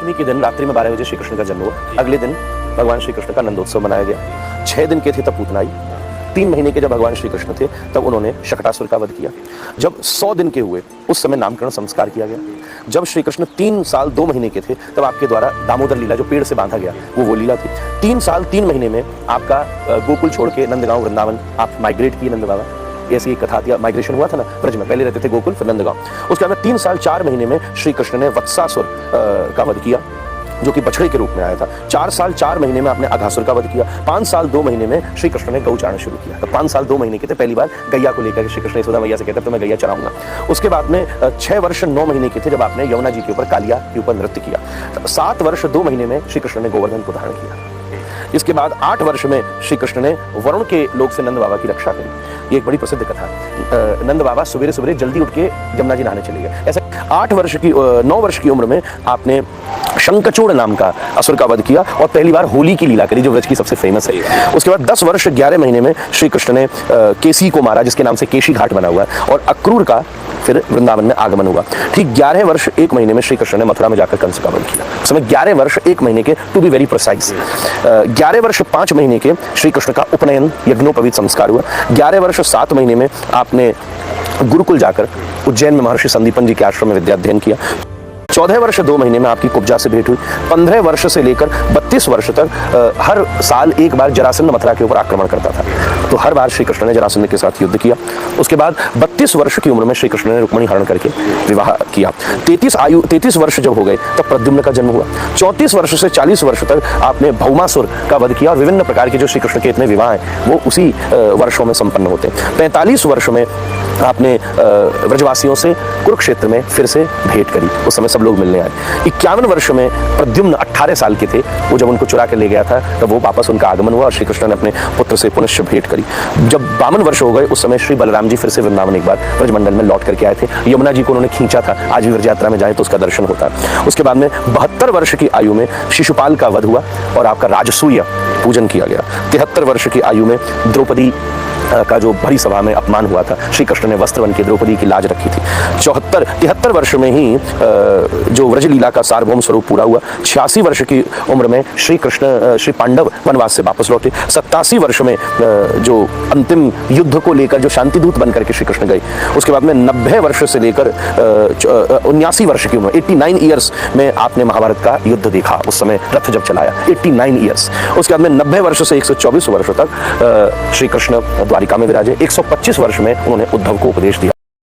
अष्टमी के दिन रात्रि में 12 बजे श्री कृष्ण का जन्म हुआ। अगले दिन भगवान श्री कृष्ण का नंदोत्सव मनाया गया। 6 दिन के थे तब पूतना आई। 3 महीने के जब भगवान श्री कृष्ण थे तब उन्होंने शकटासुर का वध किया। जब 100 दिन के हुए उस समय नामकरण संस्कार किया गया। जब श्री कृष्ण 3 साल 2 महीने के थे तब आपके द्वारा दामोदर लीला जो पेड़ से बांधा गया वो लीला थी। 3 साल 3 महीने में आपका गोकुल छोड़ के नंदगांव वृंदावन आप माइग्रेट किए। नंद बाबा ऐसी एक कथा थी, माइग्रेशन हुआ था ना ब्रज में, पहले रहते थे गोकुल फिर नंदगांव। उसके बाद 3 साल 4 महीने में श्री कृष्ण ने वत्सासुर का वध किया जो कि बछड़े के रूप में आया था। 4 साल 4 महीने में आपने अघासुर का वध किया। 5 साल 2 महीने में श्री कृष्ण ने गौ चारण शुरू किया। तो 5 साल 2 महीने के थे पहली बार गैया को लेकर श्री कृष्ण यशोदा मैया से कहते तो मैं गैया चराऊंगा। उसके बाद में 6 वर्ष 9 महीने के थे जब आपने यमुना जी के ऊपर कालिया के ऊपर नृत्य किया। 7 वर्ष 2 महीने में श्री कृष्ण ने गोवर्धन को धारण किया। इसके बाद 8 वर्ष में श्री कृष्ण ने वरुण के लोक से नंद बाबा की रक्षा करी। ये एक बड़ी प्रसिद्ध कथा है। नंद बाबा सवेरे सवेरे जल्दी उठ के यमुना जी नहाने चले गए। ऐसे 9 वर्ष की उम्र में आपने शंखचूड़ नाम का असुर का वध किया और पहली बार होली की लीला करी जो व्रज की सबसे फेमस है। उसके बाद 10 वर्ष 11 महीने में श्री कृष्ण ने केसी को मारा जिसके नाम से केशी घाट बना हुआ है और अक्रूर का फिर वृंदावन में आगमन हुआ। ठीक 11 वर्ष 1 महीने में श्री कृष्ण ने मथुरा में जाकर कंस का वध किया। उस समय 11 वर्ष 1 महीने के, टू बी वेरी प्रिसाइज। 11 वर्ष 5 महीने के श्री कृष्ण का उपनयन यज्ञोपवीत संस्कार हुआ। 11 वर्ष 7 महीने में आपने गुरुकुल जाकर उज्जैन में महर्षि संदीपन जी के आश्रम में विद्या अध्ययन किया। 14 वर्ष 2 महीने में आपकी कुब्जा से भेंट हुई। 15 वर्ष से लेकर 32 वर्ष तक हर साल एक बार जरासंध मथुरा के ऊपर आक्रमण करता था, तो हर बार श्री कृष्ण ने जरासंध के साथ युद्ध किया। उसके बाद 32 वर्ष की उम्र में श्री कृष्ण ने रुक्मिणी हरण करके विवाह किया। 33 वर्ष जब हो गए तब प्रद्युम्न का जन्म हुआ। 34 वर्ष से 40 वर्ष तक आपने भौमासुर का वध किया और विभिन्न प्रकार के जो श्री कृष्ण के इतने विवाह हैं वो उसी वर्षों में संपन्न होते हैं। 45 वर्ष में आपने व्रजवासियों से कुरुक्षेत्र में फिर से भेंट करी। उस समय सब लोग मिलने आए। 51 वर्ष में प्रद्युम्न 18 साल के थे, वो जब उनको चुरा के ले गया था तब वो वापस उनका आगमन हुआ और श्री कृष्ण ने अपने पुत्र से पुनश्च भेंट करी। जब 52 वर्ष हो गए उस समय श्री बलराम जी फिर से वृंदावन एक बार ब्रजमंडल में लौट करके आए थे। यमुना जी को उन्होंने खींचा था, आज भी व्रज यात्रा में जाए तो उसका दर्शन होता है। उसके बाद में 72 वर्ष की आयु में शिशुपाल का वध हुआ और आपका राजसूय पूजन किया गया। 73 वर्ष की आयु में द्रौपदी का जो भरी सभा में अपमान हुआ था, श्री कृष्ण ने वस्त्र बन के द्रौपदी की लाज रखी थी। 73 वर्ष में ही जो व्रज लीला का सार्वभौम स्वरूप पूरा हुआ। 86 वर्ष की उम्र में श्री पांडव वनवास से वापस लौटे। 87 वर्ष में जो अंतिम युद्ध को लेकर जो शांतिदूत बनकर के श्री कृष्ण गए। उसके बाद में 90 वर्ष से लेकर 79 वर्ष की उम्र 89 ईयर्स में आपने महाभारत का युद्ध देखा, उस समय रथ जब चलाया 89 ईयर्स। उसके बाद में 90 वर्ष से 124 वर्ष तक श्री कृष्ण द्वारिका में विराजे। 125 वर्ष में उन्होंने उद्धव को उपदेश दिया।